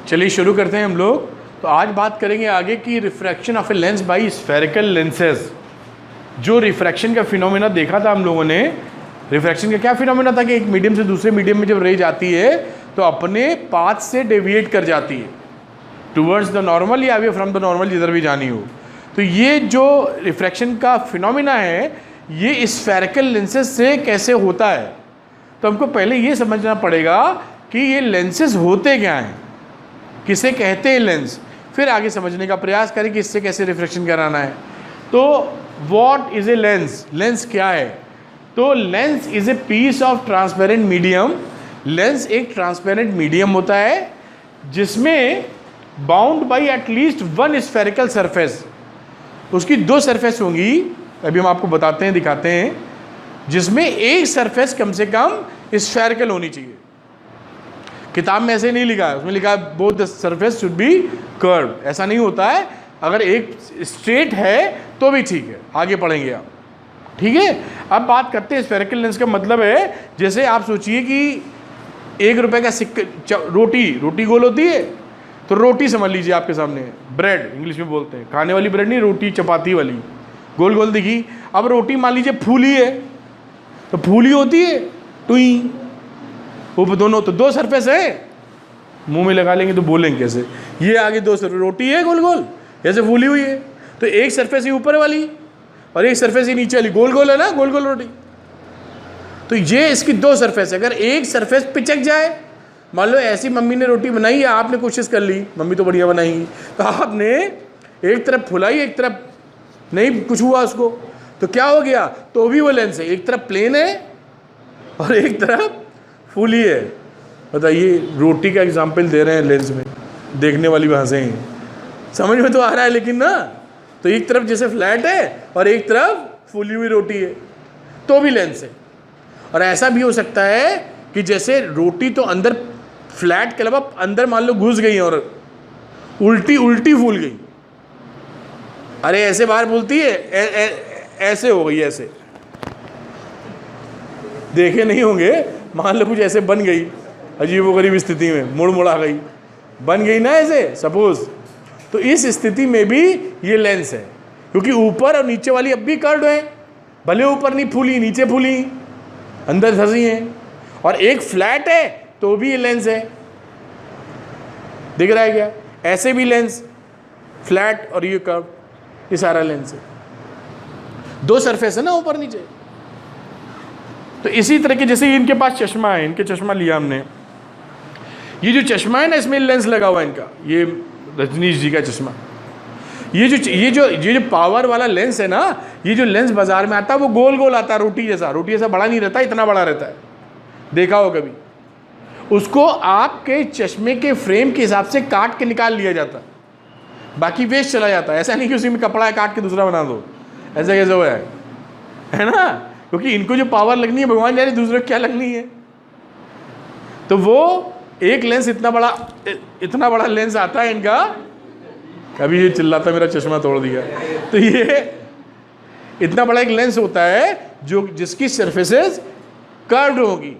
चलिए शुरू करते हैं हम लोग। तो आज बात करेंगे आगे की refraction of a lens by spherical lenses. जो रिफ्रैक्शन का फिनोमेना देखा था हम लोगों ने, रिफ्रैक्शन का क्या फिनोमेना था कि एक मीडियम से दूसरे मीडियम में जब रे जाती है तो अपने पाथ से डेविएट कर जाती है टूवर्ड्स द नॉर्मल या अवे फ्रॉम द नॉर्मल, जिधर भी जानी हो। तो ये जो रिफ्रैक्शन का फिनोमेना है ये स्फेरिकल लेंसेज से कैसे होता है, तो हमको पहले ये समझना पड़ेगा कि ये लेंसेज होते क्या हैं, किसे कहते हैं लेंस, फिर आगे समझने का प्रयास करें कि इससे कैसे रिफ्रैक्शन कराना है। तो what is a lens, lens क्या है? तो lens is a piece of transparent medium. Lens एक ट्रांसपेरेंट मीडियम होता है जिसमें bound by at least one spherical surface, उसकी दो सरफेस होंगी, अभी हम आपको बताते हैं, दिखाते हैं, जिसमें एक सरफेस कम से कम स्फेरिकल होनी चाहिए। किताब में ऐसे नहीं लिखा है, उसमें लिखा है both the surface should be curve. ऐसा नहीं होता है, अगर एक स्ट्रेट है तो भी ठीक है, आगे पढ़ेंगे आप, ठीक है। अब बात करते हैं स्फेरिकल लेंस का मतलब है, जैसे आप सोचिए कि 1 रुपये का सिक्का, रोटी गोल होती है, तो रोटी समझ लीजिए आपके सामने, ब्रेड इंग्लिश में बोलते हैं, खाने वाली ब्रेड नहीं, रोटी चपाती वाली गोल गोल दिखी। अब रोटी मान लीजिए फूली है, तो फूली होती है टुई, वो दोनों तो दो सरफेस है, मुंह में लगा लेंगे तो बोलेंगे कैसे, ये आगे दो सरफेस, रोटी है गोल गोल जैसे फूली हुई है, तो एक सरफेस ही ऊपर वाली और एक सरफेस ही नीचे वाली, गोल गोल है ना, गोल गोल रोटी। तो ये इसकी दो सरफेस है। अगर एक सरफेस पिचक जाए, मान लो ऐसी मम्मी ने रोटी बनाई है, आपने कोशिश कर ली, मम्मी तो बढ़िया बनाएंगी, तो आपने एक तरफ फुलाई एक तरफ नहीं कुछ हुआ उसको, तो क्या हो गया? तो भी वो लेंस है, एक तरफ प्लेन है और एक तरफ फूली है। बताइए, रोटी का एग्जाम्पल दे रहे हैं लेंस में, देखने वाली भाषा ही समझ में तो आ रहा है, लेकिन ना, तो एक तरफ जैसे फ्लैट है और एक तरफ फूली हुई रोटी है, तो भी लेंस है। और ऐसा भी हो सकता है कि जैसे रोटी तो अंदर फ्लैट के अलावा अंदर मान लो घुस गई और उल्टी उल्टी फूल गई, अरे ऐसे बाहर बोलती है, ऐसे हो गई, ऐसे देखे नहीं होंगे, मान लो कुछ ऐसे बन गई, अजीबोगरीब स्थिति में मुड़ मुड़ा गई, बन गई ना ऐसे सपोज, तो इस स्थिति में भी ये लेंस है, क्योंकि ऊपर और नीचे वाली अब भी कर्व है, भले ऊपर नहीं फूली नीचे फूली, अंदर धंसी हैं, और एक फ्लैट है तो भी ये लेंस है। दिख रहा है क्या? ऐसे भी लेंस, फ्लैट और ये कर्व, ये सारा लेंस है, दो सरफेस है ना ऊपर नीचे। तो इसी तरह के जैसे इनके पास चश्मा है, इनके चश्मा लिया हमने, ये जो चश्मा है ना इसमें लेंस लगा हुआ है इनका, ये रजनीश जी का चश्मा, ये जो पावर वाला लेंस है ना, ये जो लेंस बाजार में आता है वो गोल गोल आता है, रोटी जैसा बड़ा नहीं रहता, इतना बड़ा रहता है, देखा हो कभी? उसको आपके चश्मे के फ्रेम के हिसाब से काट के निकाल लिया जाता है, बाकी वेस्ट चला जाता है। ऐसा नहीं कि उसी में कपड़ा है काट के दूसरा बना दो, ऐसा कैसे हुआ है ना, क्योंकि इनको जो पावर लगनी है भगवान जाने दूसरे क्या लगनी है। तो वो एक लेंस इतना बड़ा लेंस आता है इनका, अभी ये चिल्लाता मेरा चश्मा तोड़ दिया, तो ये इतना बड़ा एक लेंस होता है जो जिसकी सरफेसेस कर्व्ड होगी,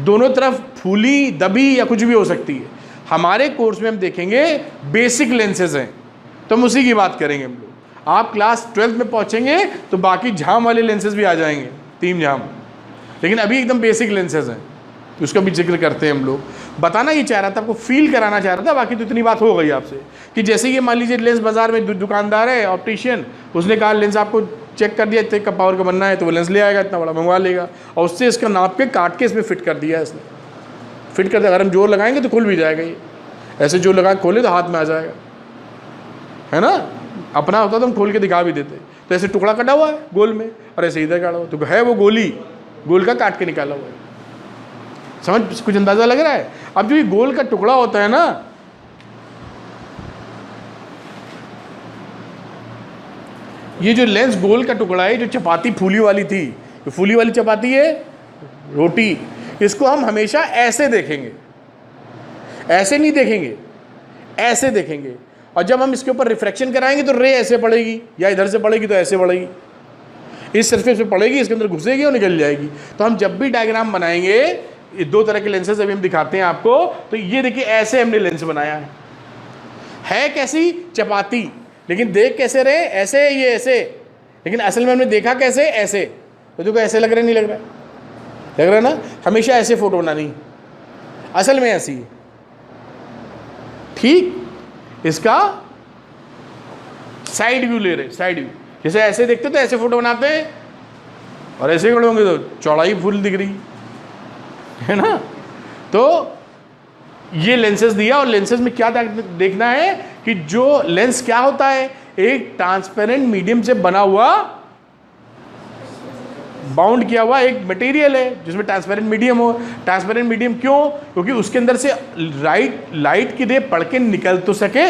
दोनों तरफ फूली दबी या कुछ भी हो सकती है। हमारे कोर्स में हम देखेंगे बेसिक लेंसेज हैं, तो हम उसी की बात करेंगे हम लोग। आप क्लास 12th में पहुंचेंगे तो बाकी झाम वाले लेंसेज भी आ जाएंगे, 3 झाम, लेकिन अभी एकदम बेसिक लेंसेज हैं, तो उसका भी जिक्र करते हैं हम लोग। बताना ये चाह रहा था, आपको फील कराना चाह रहा था, बाकी तो इतनी बात हो गई आपसे कि जैसे ये मान लीजिए लेंस बाजार में दुकानदार है, ऑप्टिशियन, उसने कहा लेंस आपको चेक कर दिया इतने का पावर का बनना है, तो वो लेंस ले आएगा, इतना बड़ा मंगवा लेगा, और उससे इसका नाप के काट के इसमें फिट कर दिया है इसने, फिट कर दिया। अगर हम जोर लगाएंगे तो खुल भी जाएगा, ये ऐसे जोर लगा खोले तो हाथ में आ जाएगा, है ना। अपना होता तो हम खोल के दिखा भी देते। तो ऐसे टुकड़ा कटा हुआ है गोल में और ऐसे इधर काटा हुआ, तो है वो गोल का काट के निकाला हुआ है। समझ कुछ अंदाजा लग रहा है? अब जो ये गोल का टुकड़ा होता है ना, ये जो लेंस गोल का टुकड़ा है, जो चपाती फूली वाली थी, तो फूली वाली चपाती है रोटी, इसको हम हमेशा ऐसे देखेंगे, ऐसे नहीं देखेंगे, ऐसे देखेंगे। और जब हम इसके ऊपर रिफ्रैक्शन कराएंगे तो रे ऐसे पड़ेगी, या इधर से पड़ेगी तो ऐसे पड़ेगी, इस सरफेस पे पड़ेगी, इसके अंदर घुसेगी और निकल जाएगी। तो हम जब भी डायग्राम बनाएंगे ये दो तरह के लेंसेज अभी हम दिखाते हैं आपको। तो ये देखिए ऐसे हमने लेंस बनाया है कैसी चपाती, लेकिन देख कैसे रहे ऐसे, ये ऐसे, लेकिन असल में हमने देखा कैसे ऐसे। तो देखो ऐसे लग रहा नहीं लग रहा, लग रहा है ना। हमेशा ऐसे फोटो बनानी, असल में ऐसी, ठीक। इसका साइड व्यू ले रहे, साइड व्यू, जैसे ऐसे देखते तो ऐसे फोटो बनाते हैं, और ऐसे खड़े होंगे तो चौड़ाई फुल दिख रही है ना। तो ये लेंसेज दिया, और लेंसेज में क्या देखना है कि जो लेंस क्या होता है, एक ट्रांसपेरेंट मीडियम से बना हुआ, बाउंड किया हुआ एक मटेरियल है जिसमें ट्रांसपेरेंट मीडियम हो। ट्रांसपेरेंट मीडियम क्यों? क्योंकि उसके अंदर से लाइट की रे पड़ के निकल तो सके।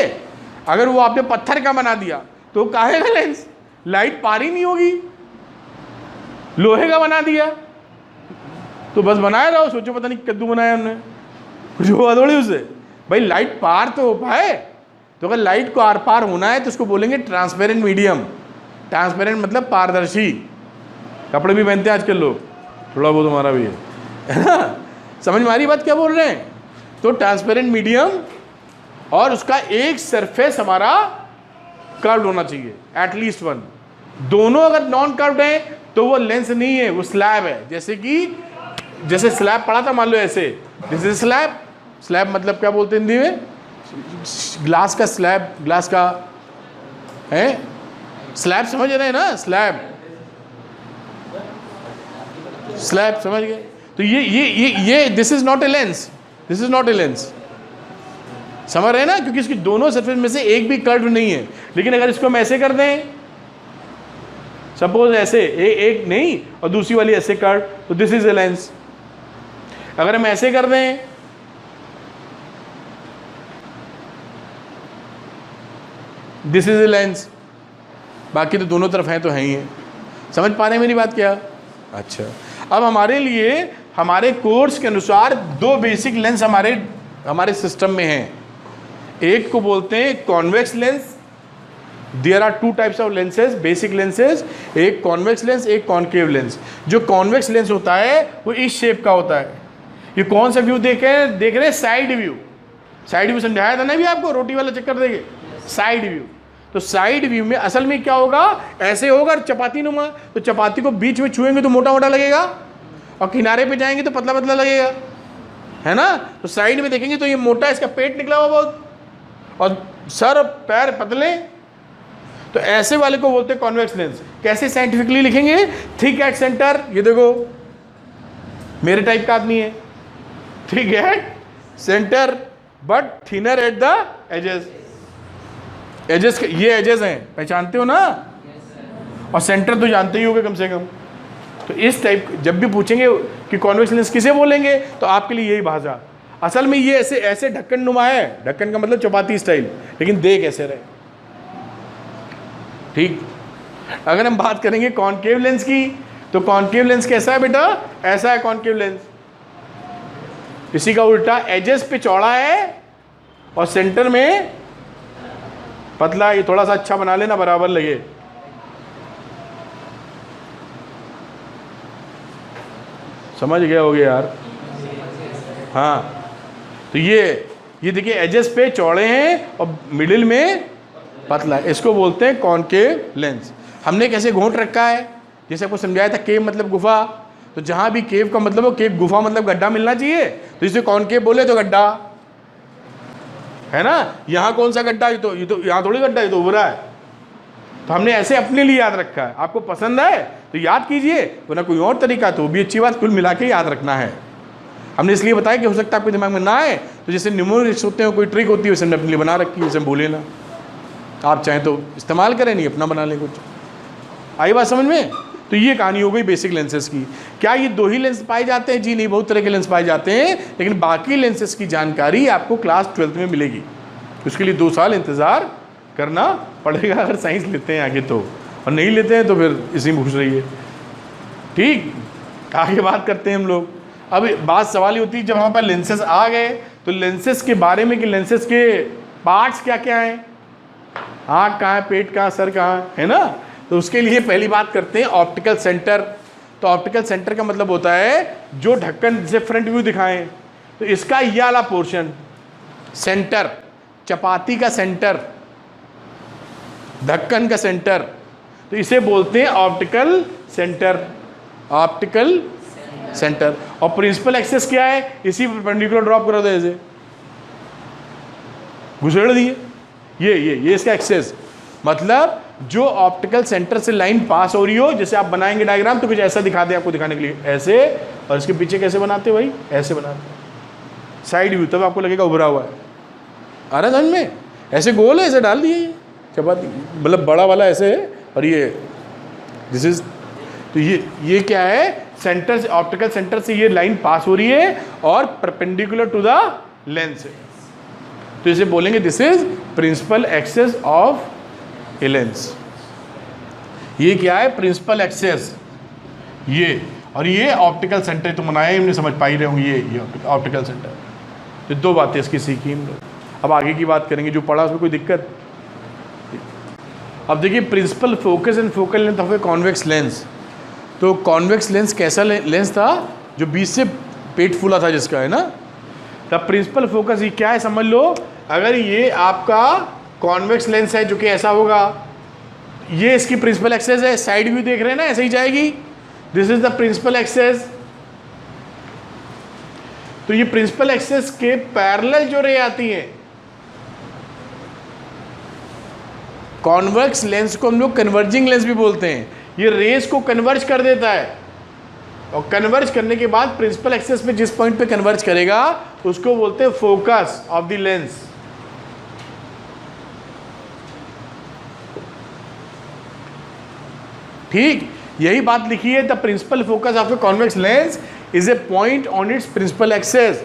अगर वो आपने पत्थर का बना दिया तो काहेगा लेंस, लाइट पार ही नहीं होगी। लोहे का बना दिया तो बस बनाया रहो, सोचो पता नहीं कद्दू बनाया हमने, कुछ हुआ थोड़ी उसे। भाई लाइट पार तो हो पाए। तो अगर लाइट को आर पार होना है तो उसको बोलेंगे ट्रांसपेरेंट मीडियम। ट्रांसपेरेंट मतलब पारदर्शी। कपड़े भी पहनते हैं आजकल लोग, थोड़ा बहुत हमारा भी है ना। समझ में आ रही बात क्या बोल रहे हैं? तो ट्रांसपेरेंट मीडियम, और उसका एक सरफेस हमारा कर्व्ड होना चाहिए, एटलीस्ट वन। दोनों अगर नॉन कर्व्ड है तो वो लेंस नहीं है, वो स्लैब है। जैसे स्लैब पड़ा था, मान लो ऐसे, जैसे स्लैब, स्लैब मतलब क्या बोलते हैं हिंदी में? ग्लास का स्लैब, ग्लास का है स्लैब, समझ रहे हैं ना? स्लैब, स्लैब समझ गए? तो ये this is not a lens, this is not a lens, समझ रहे हैं ना? क्योंकि इसकी दोनों सरफेस में से एक भी कर्व नहीं है। लेकिन अगर इसको हम ऐसे कर दें, सपोज ऐसे, एक नहीं और दूसरी वाली ऐसे कर्व, तो दिस इज ए लेंस। अगर हम ऐसे कर दें, दिस इज ए लेंस। बाकी तो दोनों तरफ हैं तो हैं ही है। समझ पा रहे हैं मेरी बात क्या? अच्छा, अब हमारे लिए, हमारे कोर्स के अनुसार दो बेसिक लेंस हमारे सिस्टम में हैं। एक को बोलते हैं convex lens. There are two types of lenses, basic lenses, एक कॉन्वेक्स लेंस, एक कॉन्केव लेंस। जो कॉन्वेक्स लेंस होता है वो इस शेप का होता है। ये कौन सा व्यू देख रहे हैं? Side view. साइड व्यू समझाया था ना भी आपको, रोटी वाला चक्कर देंगे, साइड व्यू। तो साइड व्यू में असल में क्या होगा, ऐसे होगा चपाती नुमा, तो चपाती को बीच में छुएंगे तो मोटा मोटा लगेगा, और किनारे पे जाएंगे तो पतला पतला लगेगा, है ना। तो साइड में देखेंगे तो ये मोटा, इसका पेट निकला हुआ बहुत, और सर पैर पतले। तो ऐसे वाले को बोलते हैं कॉन्वेक्स लेंस। कैसे साइंटिफिकली लिखेंगे? थिक एट सेंटर, ये देखो मेरे टाइप का आदमी है, thick at centre but thinner at the edges. Edges, ये एजेस हैं, पहचानते हो ना? और सेंटर तो जानते ही होगे कम से कम। तो इस टाइप जब भी पूछेंगे कि कॉन्वेक्स लेंस किसे बोलेंगे, तो आपके लिए यही भाषा। असल में ये ऐसे ढक्कन नुमा है, ढक्कन का मतलब चपाती स्टाइल, लेकिन देख ऐसे रहे, ठीक। अगर हम बात करेंगे कॉनकेव लेंस की, तो कॉनकेव लेंस कैसा है बेटा? ऐसा है कॉनकेव लेंस। इसी का उल्टा, एजेस पे चौड़ा है और सेंटर में पतला। ये थोड़ा सा अच्छा बना लेना, बराबर लगे। समझ गया होगे यार? हाँ, तो ये देखिए एजेस पे चौड़े हैं और मिडिल में पतला, इसको बोलते हैं कॉनकेव लेंस। हमने कैसे घोंट रखा है, जैसे आपको समझाया था, केव मतलब गुफा। तो जहाँ भी केव का मतलब हो, केव गुफा मतलब गड्ढा मिलना चाहिए, तो इसे कॉनकेव बोले तो गड्ढा, है ना। यहाँ कौन सा गड्ढा? ये तो यहाँ थोड़ी गड्ढा, ये तो उभरा है। तो हमने ऐसे अपने लिए याद रखा है। आपको पसंद है तो याद कीजिए, वरना कोई और तरीका तो भी अच्छी बात, कुल मिला के याद रखना है। हमने इसलिए बताया कि हो सकता है आपके दिमाग में ना आए, तो जैसे न्यूमोनिक्स होते हैं, कोई ट्रिक होती है, वैसे हमने अपने लिए बना रखी है, वैसे भूले ना। आप चाहें तो इस्तेमाल करें, नहीं अपना बना लें कुछ। आई बात समझ में? तो ये कहानी हो गई बेसिक लेंसेज की। क्या ये दो ही लेंस पाए जाते हैं? जी नहीं, बहुत तरह के लेंस पाए जाते हैं, लेकिन बाकी लेंसेज की जानकारी आपको क्लास 12th में मिलेगी। उसके लिए 2 साल इंतज़ार करना पड़ेगा अगर साइंस लेते हैं आगे तो, और नहीं लेते हैं तो फिर इसी में घुस रही है, ठीक। आगे बात करते हैं हम लोग। अब बात सवाल ही होती है, जब हमारे पास लेंसेज आ गए तो लेंसेज के बारे में कि लेंसेज के पार्ट्स क्या क्या हैं, आँख कहाँ है, पेट कहाँ, सर कहाँ है ना। तो उसके लिए पहली बात करते हैं ऑप्टिकल सेंटर। तो ऑप्टिकल सेंटर का मतलब होता है जो ढक्कन से फ्रंट व्यू दिखाएं, तो इसका ये वाला पोर्शन सेंटर, चपाती का सेंटर, ढक्कन का सेंटर, तो इसे बोलते हैं ऑप्टिकल सेंटर, ऑप्टिकल सेंटर। और प्रिंसिपल एक्सेस क्या है, इसी परपेंडिकुलर ड्रॉप करो, ऐसे घुसेड़ दिए, ये इसका एक्सेस, मतलब जो ऑप्टिकल सेंटर से लाइन पास हो रही हो, जैसे आप बनाएंगे डायग्राम तो कुछ ऐसा दिखा दे आपको दिखाने के लिए, ऐसे, और इसके पीछे कैसे बनाते हो भाई, ऐसे बनाते, साइड व्यू, तब आपको लगेगा उभरा हुआ है, आ रहा समझ में, ऐसे गोल है, ऐसे डाल दिए चपाती, मतलब बड़ा वाला ऐसे है, और ये दिस इज, तो ये क्या है, सेंटर से, ऑप्टिकल सेंटर से ये लाइन पास हो रही है और परपेंडिकुलर टू द लेंस है, तो इसे बोलेंगे this is principal axis of a lens. ये क्या है, प्रिंसिपल एक्सेस, ये, और ये ऑप्टिकल सेंटर, तो बनाया ही हमने, समझ पा ही रहे होंगे, ये ऑप्टिकल सेंटर। तो दो बातें इसकी सीखी हम लोग, अब आगे की बात करेंगे, जो पढ़ा उसमें कोई दिक्कत। अब देखिए principal focus and focal length of a convex lens. तो कॉन्वेक्स लेंस कैसा लेंस था, जो बीच से पेट फूला था जिसका, है ना। तब प्रिंसिपल फोकस ये क्या है समझ लो, अगर ये आपका कॉन्वेक्स लेंस है जो कि ऐसा होगा, ये इसकी प्रिंसिपल एक्सेस है, साइड व्यू देख रहे हैं ना, ऐसे ही जाएगी, this is the principal axis. तो ये प्रिंसिपल एक्सेस के पैरेलल जो रे आती है, कॉन्वेक्स लेंस को हम लोग कन्वर्जिंग लेंस भी बोलते हैं, ये रेस को कन्वर्ज कर देता है, और कन्वर्ज करने के बाद प्रिंसिपल एक्सेस पे जिस पॉइंट पे कन्वर्ज करेगा उसको बोलते हैं फोकस ऑफ द लेंस। ठीक, यही बात लिखी है, the principal focus of a convex lens is a point on its principal axis.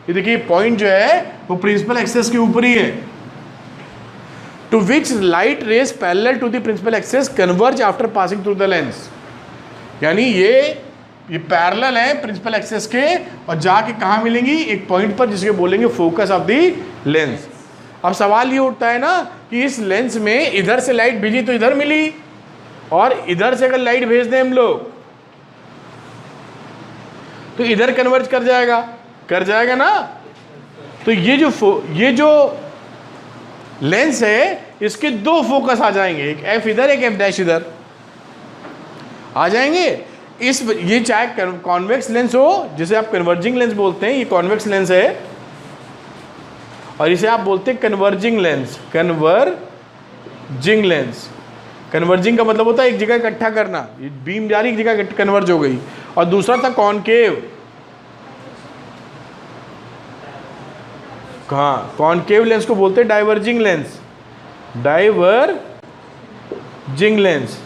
ये देखिए पॉइंट जो है वो प्रिंसिपल एक्सेस के ऊपर ही है, to which light rays parallel to the principal axis converge after passing through the lens. यानी ये पैरेलल है प्रिंसिपल एक्सेस के, और जाके कहाँ मिलेंगी, एक पॉइंट पर जिसके बोलेंगे फोकस ऑफ द लेंस। अब सवाल ये उठता है ना कि इस लेंस में इधर से लाइट भेजी तो इधर मिली, और इधर से अगर लाइट भेज दें हम लोग तो इधर कन्वर्ज कर जाएगा ना। तो ये जो लेंस है इसके दो फोकस आ जाएंगे, एक एफ इधर, एक एफ डैश इधर आ जाएंगे। ये चाहे कॉन्वेक्स लेंस हो, जिसे आप कन्वर्जिंग लेंस बोलते हैं, ये कॉन्वेक्स लेंस है, और इसे आप बोलते हैं converging lens. Converging lens, converging का मतलब होता है एक जगह इकट्ठा करना, ये बीम जा रही एक जगह कन्वर्ज हो गई। और दूसरा था कॉनकेव, हाँ कॉनकेव लेंस को बोलते हैं डाइवर्जिंग लेंस, डाइवर्जिंग लेंस।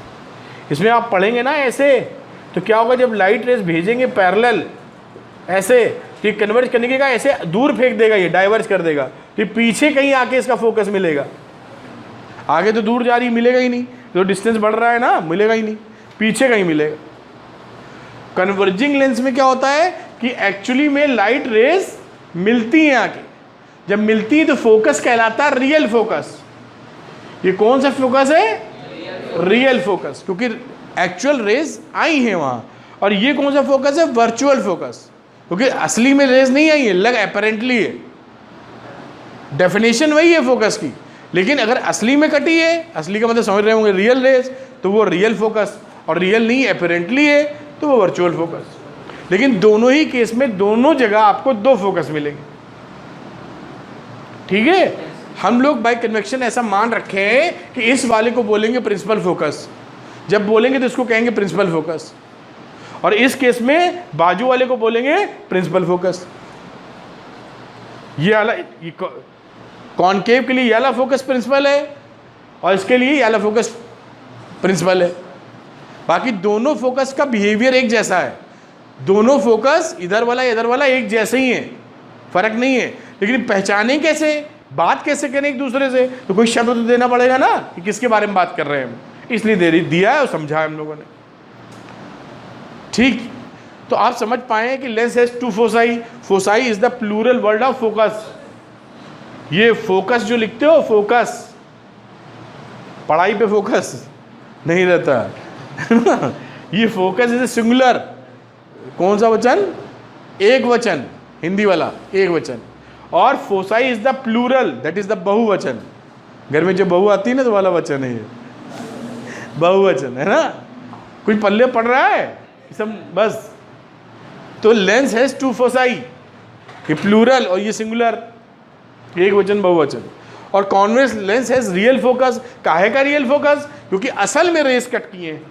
इसमें आप पढ़ेंगे ना ऐसे, तो क्या होगा, जब लाइट रेस भेजेंगे पैरेलल ऐसे, तो ये कन्वर्ज करने के ऐसे दूर फेंक देगा, ये डाइवर्ज कर देगा, तो पीछे कहीं आके इसका फोकस मिलेगा, आगे तो दूर जा रही मिलेगा ही नहीं, जो डिस्टेंस बढ़ रहा है ना मिलेगा ही नहीं, पीछे कहीं मिलेगा। कन्वर्जिंग लेंस में क्या होता है कि एक्चुअली में लाइट रेस मिलती हैं आके, जब मिलती है तो फोकस कहलाता है रियल फोकस। ये कौन सा फोकस है, रियल फोकस, क्योंकि एक्चुअल रेस आई हैं वहाँ। और ये कौन सा फोकस है, वर्चुअल फोकस, क्योंकि असली में रेस नहीं आई है, लग अपेरेंटली है, डेफिनेशन वही है फोकस की, लेकिन अगर असली में कटी है, असली का मतलब समझ रहे होंगे रियल रेस, तो वो रियल फोकस, और रियल नहीं अपेरेंटली है तो वो वर्चुअल फोकस। लेकिन दोनों ही केस में दोनों जगह आपको दो फोकस मिलेंगे, ठीक है। हम लोग बाय कन्वेक्शन ऐसा मान रखे हैं कि इस वाले को बोलेंगे प्रिंसिपल फोकस, जब बोलेंगे तो इसको कहेंगे प्रिंसिपल फोकस, और इस केस में बाजू वाले को बोलेंगे प्रिंसिपल फोकस। ये वाला कॉनकेव के लिए ये वाला फोकस प्रिंसिपल है, और इसके लिए ये वाला फोकस प्रिंसिपल है। बाकी दोनों फोकस का बिहेवियर एक जैसा है, दोनों फोकस इधर वाला एक जैसे ही है, फर्क नहीं है। लेकिन पहचानें कैसे, बात कैसे करें एक दूसरे से, तो कोई शब्द तो देना पड़ेगा ना कि किसके बारे में बात कर रहे हैं हम, इसलिए दिया है और समझा है हम लोगों ने, ठीक। तो आप समझ पाए कि lens has two foci, foci is the plural word of focus. ये फोकस जो लिखते हो, फोकस पढ़ाई पे फोकस नहीं रहता है ना, ये फोकस इज ए सिंगुलर, कौन सा वचन? एक वचन, हिंदी वाला एक वचन। और foci is the plural, that is the बहुवचन। घर में जो बहू आती है ना तो वाला वचन है ये, बहुवचन है ना। कुछ पल्ले पड़ रहा है सब बस। तो लेंस हैज टू फोसाई, ये प्लूरल और ये सिंगुलर, एक वचन बहुवचन। और convex lens has real focus. काहे का रियल फोकस? क्योंकि असल में रेस कट किए हैं,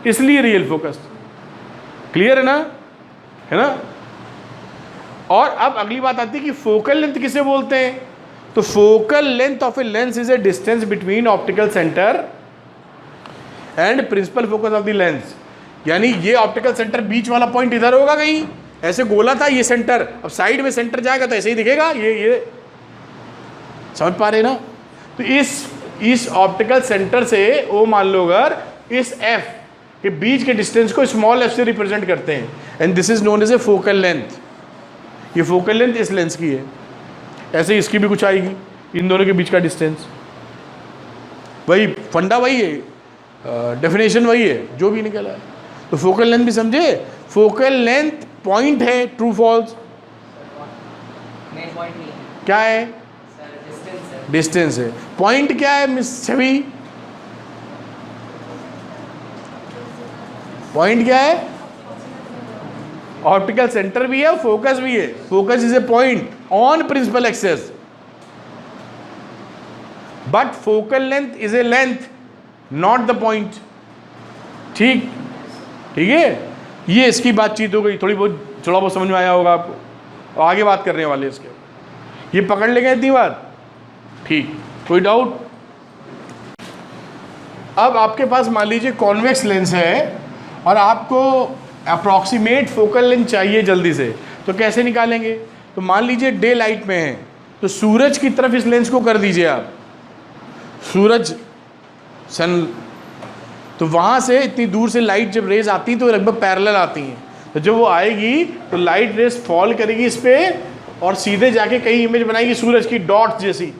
इसलिए रियल फोकस। क्लियर है ना, है ना। और अब अगली बात आती है कि फोकल लेंथ किसे बोलते हैं। तो focal length of a lens is a distance between optical centre and principal focus of the lens. यानी ये ऑप्टिकल सेंटर बीच वाला पॉइंट इधर होगा, कहीं ऐसे गोला था ये सेंटर, अब साइड में सेंटर जाएगा तो ऐसे ही दिखेगा, ये समझ पा रहे ना। तो इस ऑप्टिकल सेंटर से वो मान लो अगर इस एफ के बीच के डिस्टेंस को स्मॉल एफ से रिप्रेजेंट करते हैं, and this is known as a focal length. ये फोकल लेंथ इस लेंस की है। ऐसे इसकी भी कुछ आएगी, इन दोनों के बीच का डिस्टेंस। वही फंडा वही है, डेफिनेशन वही है जो भी निकला है। तो फोकल लेंथ भी समझे, फोकल लेंथ पॉइंट है, ट्रू फॉल्स? क्या है? डिस्टेंस है। पॉइंट क्या है मिस छवि? पॉइंट क्या है? ऑप्टिकल सेंटर भी है, फोकस भी है। Focus is a point on principal axis, but focal length is a length, not the point. ठीक है, ये इसकी बातचीत हो गई। थोड़ा बहुत समझ में आया होगा आपको। आगे बात करने वाले इसके, ये पकड़ लेंगे इतनी बात। ठीक, कोई डाउट? अब आपके पास मान लीजिए कॉन्वेक्स लेंस है और आपको अप्रॉक्सीमेट फोकल लेंथ चाहिए जल्दी से, तो कैसे निकालेंगे? तो मान लीजिए डे लाइट में है, तो सूरज की तरफ इस लेंस को कर दीजिए आप, सूरज सन, तो वहाँ से इतनी दूर से लाइट जब रेज आती हैं तो लगभग पैरेलल आती हैं। तो जब वो आएगी तो लाइट रेज फॉल करेगी इस पर और सीधे जाके कई इमेज बनाएगी सूरज की डॉट जैसी।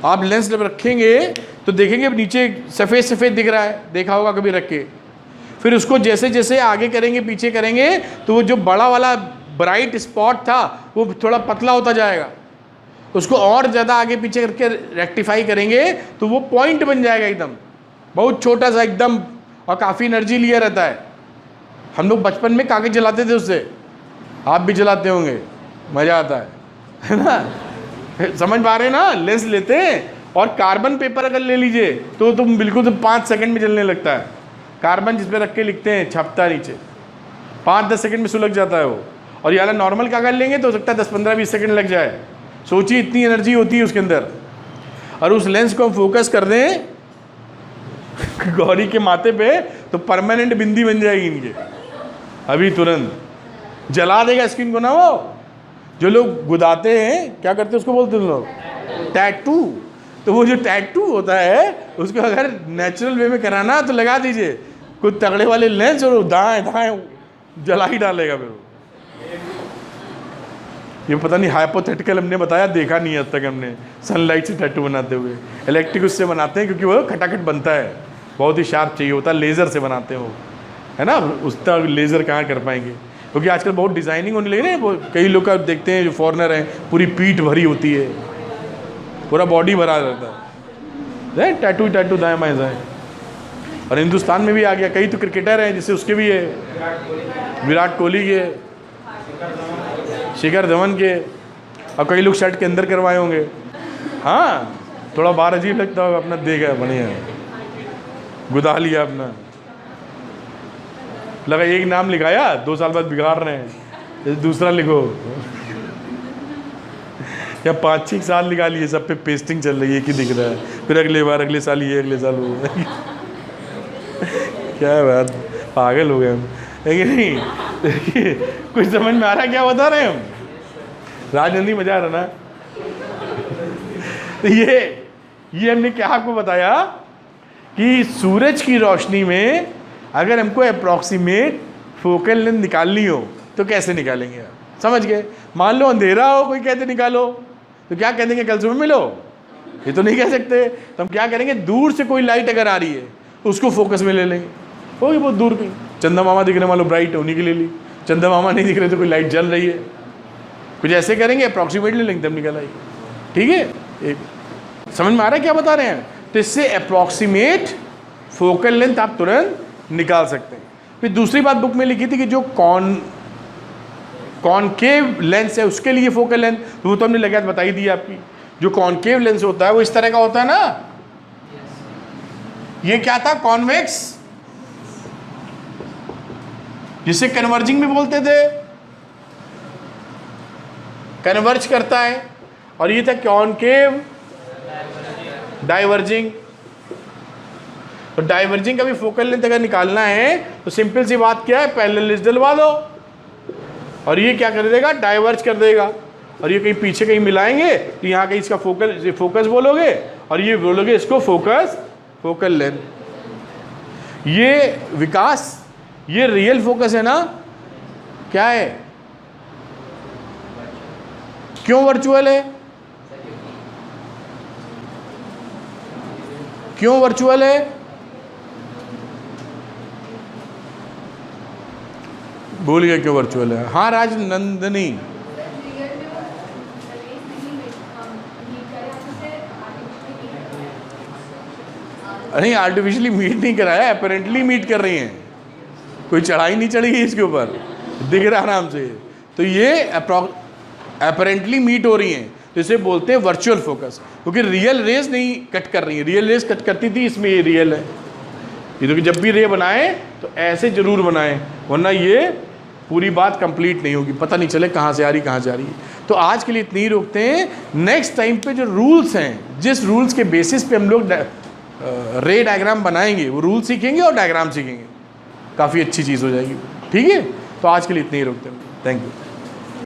आप लेंस जब रखेंगे तो देखेंगे नीचे सफ़ेद सफ़ेद दिख रहा है, देखा होगा कभी रख के। फिर उसको जैसे जैसे आगे करेंगे पीछे करेंगे तो वो जो बड़ा वाला ब्राइट स्पॉट था वो थोड़ा पतला होता जाएगा। उसको और ज़्यादा आगे पीछे करके रेक्टिफाई करेंगे तो वो पॉइंट बन जाएगा एकदम, बहुत छोटा सा एकदम, और काफ़ी एनर्जी लिया रहता है। हम लोग बचपन में कागज़ जलाते थे उससे, आप भी जलाते होंगे, मज़ा आता है ना। समझ पा रहे हैं ना। लेंस लेते हैं और कार्बन पेपर अगर ले लीजिए तो तुम बिल्कुल 5 सेकंड में जलने लगता है। कार्बन जिस पे रख के लिखते हैं छपता नीचे, 5-10 सेकंड में सुलग जाता है वो। और ये वाला नॉर्मल कागज लेंगे तो हो सकता है 10-15-20 सेकंड लग जाए। सोचिए इतनी एनर्जी होती है उसके अंदर। और उस लेंस को हम फोकस कर दें गौरी के माथे पे तो परमानेंट बिंदी बन जाएगी इनके, अभी तुरंत जला देगा स्किन को ना। वो जो लोग गुदाते हैं क्या करते हैं उसको बोलते हैं लोग टैटू। तो वो जो टैटू होता है उसको अगर नेचुरल वे में कराना तो लगा दीजिए कुछ तगड़े वाले लेंस और दाएं दाएं जला ही डालेगा। फिर ये पता नहीं हाइपोथेटिकल हमने बताया, देखा नहीं आज तक हमने सनलाइट से टैटू बनाते हुए। इलेक्ट्रिक उससे बनाते हैं क्योंकि वो खटाखट बनता है, बहुत ही शार्प चाहिए होता है, लेज़र से बनाते हैं वो, है ना। उसका लेज़र कहाँ कर पाएंगे क्योंकि आजकल बहुत डिज़ाइनिंग होने लगी ना। कई लोग आप देखते हैं जो फॉरेनर हैं पूरी पीठ भरी होती है, पूरा बॉडी भरा रहता है, टैटू टैटू दाएँ बाएँ दाएँ। और हिंदुस्तान में भी आ गया, कई तो क्रिकेटर हैं जिससे उसके भी है, विराट कोहली के, शिखर धवन के, और कई लोग शर्ट के अंदर करवाए होंगे। हाँ थोड़ा बाहर अजीब लगता होगा, अपना देखा बढ़िया गुदा लिया अपना, लगा एक नाम लिखाया 2 साल बाद बिगाड़ रहे हैं, दूसरा लिखो या 5-6 साल निकाल लिए, सब पे पेस्टिंग चल रही है, एक ही दिख रहा है, फिर अगले बार अगले साल ये अगले साल वो क्या बात, पागल हो गए हम। लेकिन नहीं देखिए कुछ समझ में आ रहा है क्या बता रहे हैं हम, राजनंदी मजा आ रहा ना। तो ये हमने क्या आपको बताया कि सूरज की रोशनी में अगर हमको अप्रॉक्सीमेट फोकल लेंथ निकालनी हो तो कैसे निकालेंगे आप, समझ गए। मान लो अंधेरा हो, कोई कहते निकालो तो क्या कह देंगे कल सुबह मिलो, ये तो नहीं कह सकते। तो हम क्या करेंगे, दूर से कोई लाइट अगर आ रही है उसको फोकस में ले लेंगे, होगी बहुत दूर कहीं, चंदा मामा दिख रहे मान लो ब्राइट है, उन्हीं की ले ली। चंदा मामा नहीं दिख रहे तो कोई लाइट जल रही है, कुछ ऐसे करेंगे, अप्रॉक्सीमेटली लेंगे तब निकल आएगी। ठीक है, एक समझ में आ रहा है क्या बता रहे हैं? तो इससे अप्रॉक्सीमेट फोकल लेंथ आप तुरंत निकाल सकते हैं। फिर दूसरी बात बुक में लिखी थी कि जो कॉनकेव लेंस है उसके लिए फोकल लेंथ, वो तो हमने लगात बताई दी आपकी। जो कॉनकेव लेंस होता है वो इस तरह का होता है ना, ये क्या था, कॉन्वेक्स, जिसे कन्वर्जिंग भी बोलते थे, कन्वर्ज करता है। और ये था कॉनकेव डाइवर्जिंग। तो डाइवर्जिंग का भी फोकल लेंथ अगर निकालना है तो सिंपल सी बात क्या है, पैरेलल डलवा दो और ये क्या कर देगा, डाइवर्ज कर देगा। और ये कहीं पीछे कहीं मिलाएंगे तो यहाँ कहीं इसका फोकस बोलोगे और ये बोलोगे इसको फोकल लेंथ। ये विकास, ये रियल फोकस है ना, क्या है, क्यों वर्चुअल है, क्यों वर्चुअल है? भूल गया क्यों वर्चुअल है। हाँ राजनंदनी, नहीं आर्टिफिशियली मीट नहीं कराया, अपेरेंटली मीट कर रही हैं, कोई चढ़ाई नहीं चढ़ी इसके ऊपर, दिख रहा आराम से। तो ये अपेरेंटली मीट हो रही हैं, तो इसे बोलते हैं वर्चुअल फोकस, क्योंकि रियल रेज नहीं कट कर रही है। रियल रेज कट करती थी, इसमें ये रियल है। ये तो कि जब भी रे बनाए तो ऐसे जरूर बनाएं, वरना ये पूरी बात कंप्लीट नहीं होगी, पता नहीं चले कहाँ से आ रही कहाँ जा रही है। तो आज के लिए इतनी ही रोकते हैं। नेक्स्ट टाइम पे जो रूल्स हैं, जिस रूल्स के बेसिस पे हम लोग रे डायग्राम बनाएंगे, वो रूल सीखेंगे और डायग्राम सीखेंगे, काफ़ी अच्छी चीज़ हो जाएगी। ठीक है, तो आज के लिए इतनी ही रोकते हैं। Thank you.